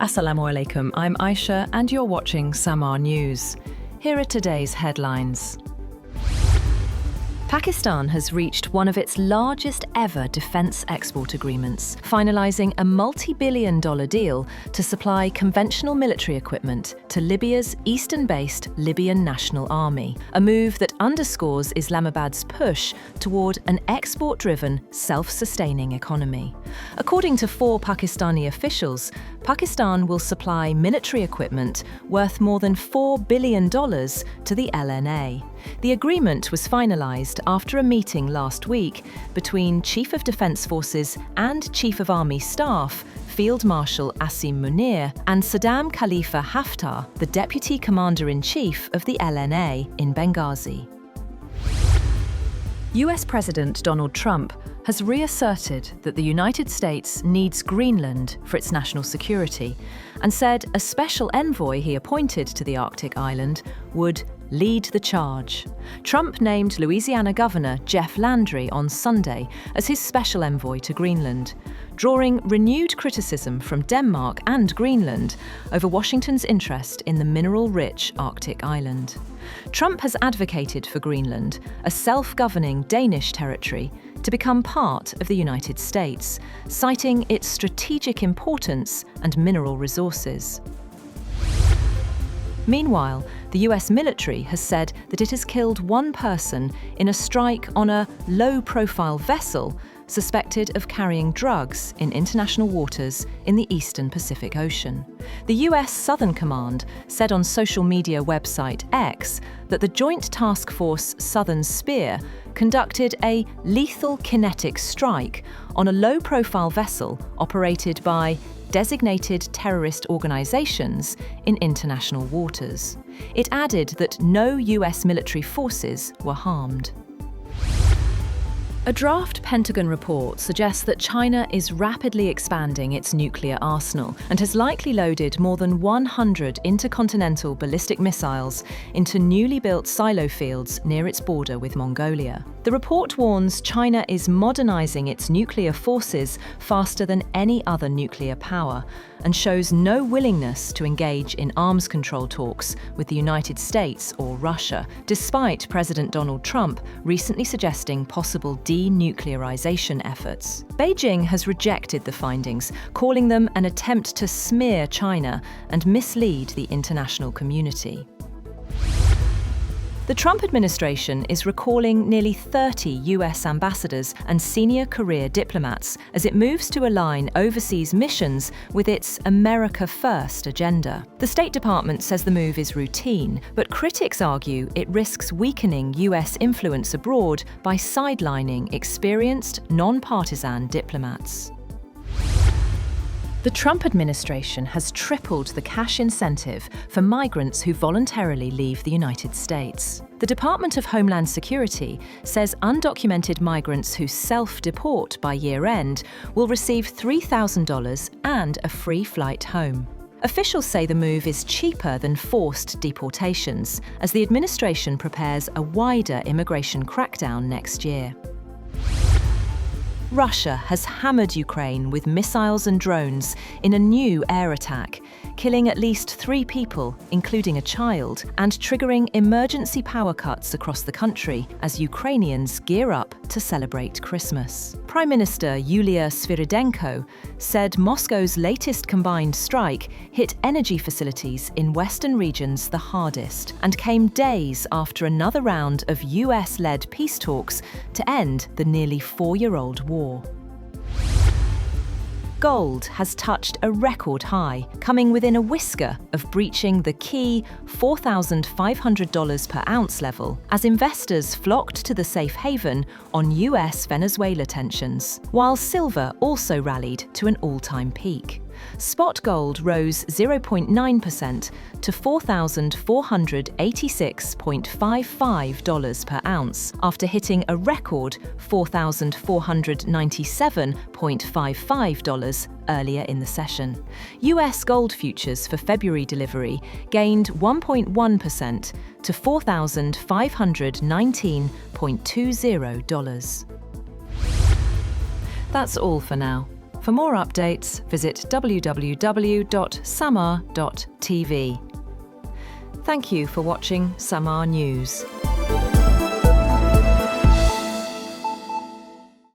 Assalamu alaikum, I'm Aisha and you're watching Samaa News. Here are today's headlines. Pakistan has reached one of its largest ever defence export agreements, finalising a multi-billion-dollar deal to supply conventional military equipment to Libya's eastern-based Libyan National Army, a move that underscores Islamabad's push toward an export-driven, self-sustaining economy. According to 4 Pakistani officials, Pakistan will supply military equipment worth more than $4 billion to the LNA. The agreement was finalised after a meeting last week between Chief of Defence Forces and Chief of Army Staff, Field Marshal Asim Munir, and Saddam Khalifa Haftar, the Deputy Commander-in-Chief of the LNA in Benghazi. US President Donald Trump has reasserted that the United States needs Greenland for its national security and said a special envoy he appointed to the Arctic island would lead the charge. Trump named Louisiana Governor Jeff Landry on Sunday as his special envoy to Greenland, drawing renewed criticism from Denmark and Greenland over Washington's interest in the mineral-rich Arctic island. Trump has advocated for Greenland, a self-governing Danish territory, to become part of the United States, citing its strategic importance and mineral resources. Meanwhile, the US military has said that it has killed 1 person in a strike on a low-profile vessel suspected of carrying drugs in international waters in the eastern Pacific Ocean. The US Southern Command said on social media website X that the Joint Task Force Southern Spear conducted a lethal kinetic strike on a low-profile vessel operated by designated terrorist organizations in international waters. It added that no US military forces were harmed. A draft Pentagon report suggests that China is rapidly expanding its nuclear arsenal and has likely loaded more than 100 intercontinental ballistic missiles into newly built silo fields near its border with Mongolia. The report warns China is modernizing its nuclear forces faster than any other nuclear power and shows no willingness to engage in arms control talks with the United States or Russia, despite President Donald Trump recently suggesting possible denuclearization efforts. Beijing has rejected the findings, calling them an attempt to smear China and mislead the international community. The Trump administration is recalling nearly 30 US ambassadors and senior career diplomats as it moves to align overseas missions with its America First agenda. The State Department says the move is routine, but critics argue it risks weakening US influence abroad by sidelining experienced, non-partisan diplomats. The Trump administration has tripled the cash incentive for migrants who voluntarily leave the United States. The Department of Homeland Security says undocumented migrants who self-deport by year-end will receive $3,000 and a free flight home. Officials say the move is cheaper than forced deportations, as the administration prepares a wider immigration crackdown next year. Russia has hammered Ukraine with missiles and drones in a new air attack, killing at least 3 people, including a child, and triggering emergency power cuts across the country as Ukrainians gear up to celebrate Christmas. Prime Minister Yulia Sviridenko said Moscow's latest combined strike hit energy facilities in western regions the hardest and came days after another round of US-led peace talks to end the nearly 4-year-old war. Gold has touched a record high, coming within a whisker of breaching the key $4,500 per ounce level as investors flocked to the safe haven on US-Venezuela tensions, while silver also rallied to an all-time peak. Spot gold rose 0.9% to $4,486.55 per ounce after hitting a record $4,497.55 earlier in the session. US gold futures for February delivery gained 1.1% to $4,519.20. That's all for now. For more updates, visit www.samaa.tv. Thank you for watching Samaa News.